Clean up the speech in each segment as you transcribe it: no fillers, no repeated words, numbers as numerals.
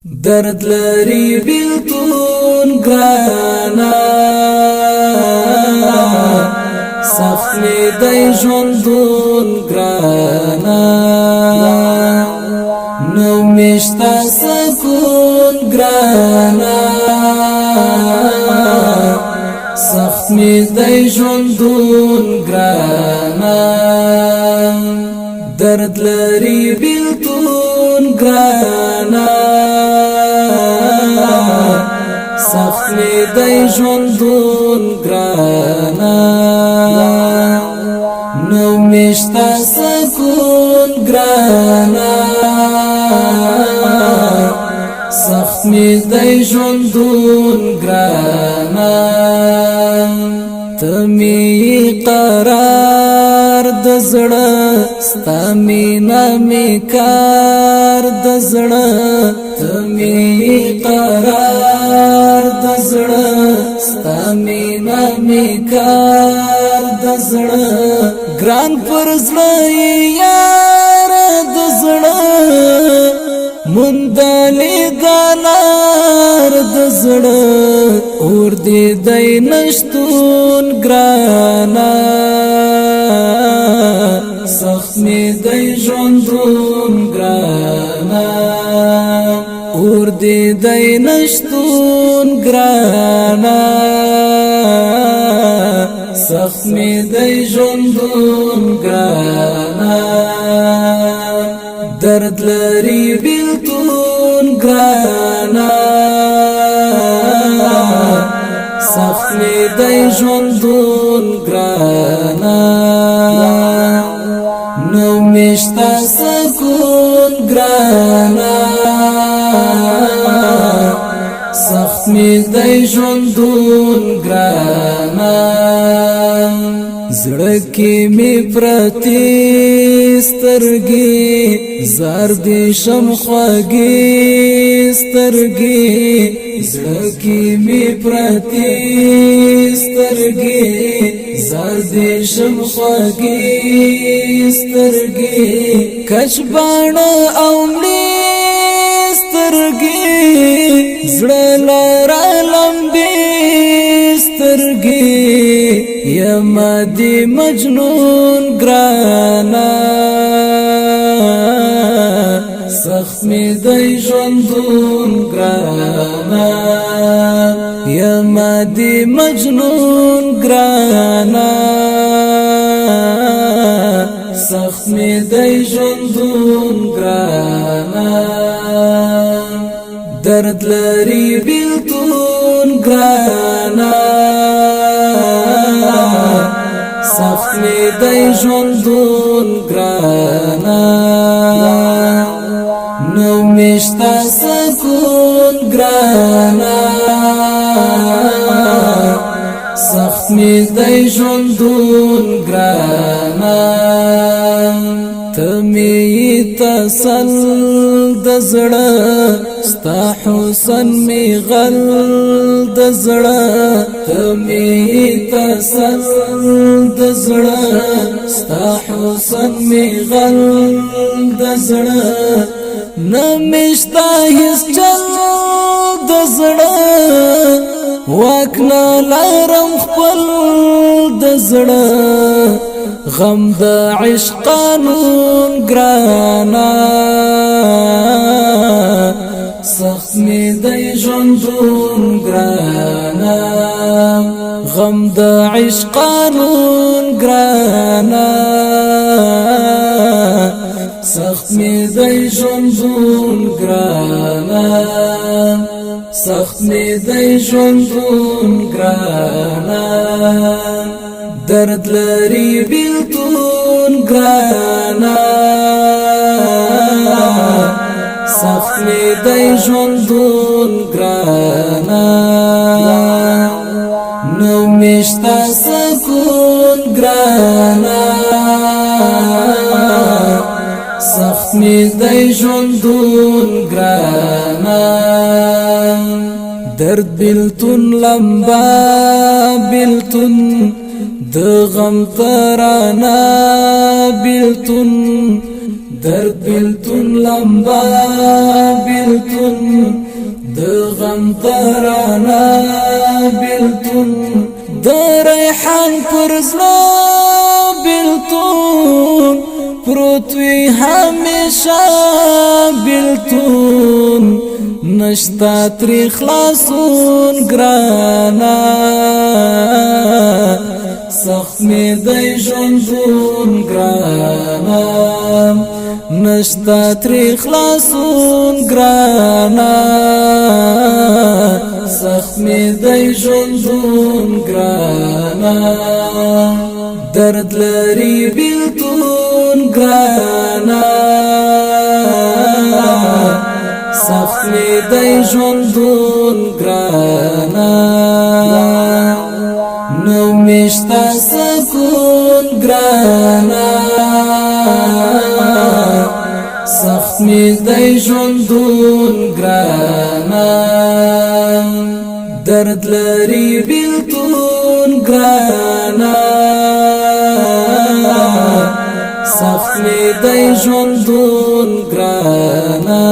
درد لري بیلتون گرانا سخت می دی ژوندون گرانا نو میشتا سکون گرانا سخت می دی ژوندون گرانا درد لري بیلتون گرانا سخت می دی ژوندون گرانا نو میشتا سکون گرانا سخت می دی ژوندون گرانا تمی قرار د زړه ستا مینا می کار د زړه تمی قرار د زړه ستا مینا می کار د زړه ګران پر زړه یار د زړه مندلې دلار د زړه اور دې دای نشتون ګرانا سخت می دی ژوندون ګرانا اور دې دای نشتون ګرانا سخت می دی ژوندون ګرانا درد لري بیلتون گرانا سخت می دی ژوندون گرانا نو میشتا سکون گرانا سخت می دی ژوندون گرانا زړه کې می پرتی سترګې زار دې شم خوږې سترګې زړه کې می پرتی سترګې زار دې شم خوږې سترګې کچ باڼه او مړې سترګې زړه لاره لمبې سترګې یما دی مجنون گرانا سخت می دی ژوندون گرانا یما دی مجنون گرانا سخت می دی ژوندون گرانا درد لري بیلتون گرانا سخت می دی ژوندون گرانا نو میشتا سکون گرانا سخت می دی ژوندون گرانا تمی تسل د زړه ستا حسن می غل د زړه تمی تسل د زړه ستا حسن می غل د زړه نمشتا هیڅ چل د زړه واکنا لارم خپل د زړه غم د عشق قانون گرانا سخت می دی ژوندون گرانا غم د عشق قانون گرانا سخت می دی ژوندون گرانا سخت می دی ژوندون گرانا درد لري بیلتون گرانا سخت می دی ژوندون گرانا نو میشتا سکون گرانا سخت می دی ژوندون گرانا درد بیلتون لمبا بیلتون د غم ترانا بیلتون درد بیلتون لمبا بیلتون د غم ترانا بیلتون د ریحان پر زړه بیلتون پروت وی همیشه بیلتون نشتا تری خلاصون ګرانا سخت می دی ژوندون ګرانا نشتا تری خلاصون ګرانا سخت می دی ژوندون ګرانا درد لري بیلتون ګرانا سخت می دی ژوندون ګرانا نو مشتا سکون ګرانا سخت می دی ژوندون ګرانا درد لري بیلتون ګرانا سخت می دی ژوندون ګرانا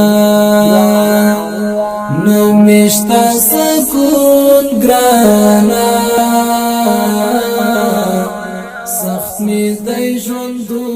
نو مشتا سکون ګرانا سخت می دی ژوندون